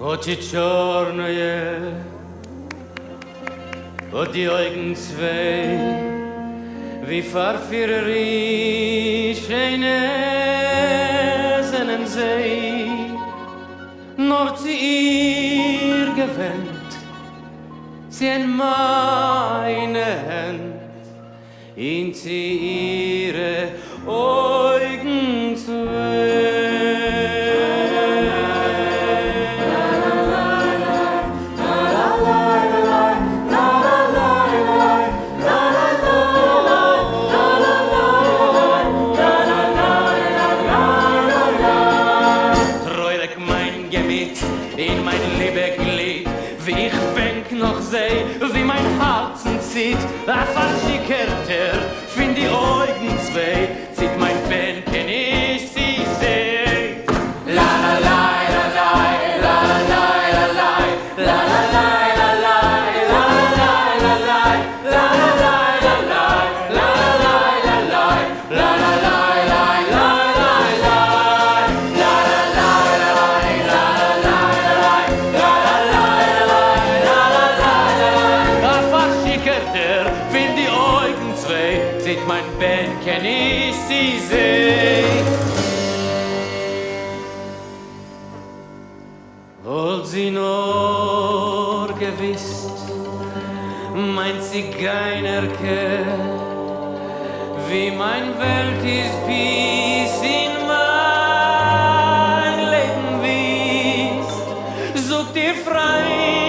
Oči čёrные, und die Augen zwei, wie Farfireri, schöne seinen See, nur zu ihr gewendet, sie in meine Hand, in sie ihre Augen zwei. In mein Liebeglied, wie ich denk noch seh, wie mein Herzen zieht, a verschickerter, find die Augen zwei, zieht mein Ben, kenn ich sie seh. La la la la la la la la la la la la la la la la la sieht mein Ben, kenn ich sie seh. Wollt sie nur gewisst, mein Zigeunerke, wie mein Welt ist bis in mein Leben wisst, sucht ihr frei.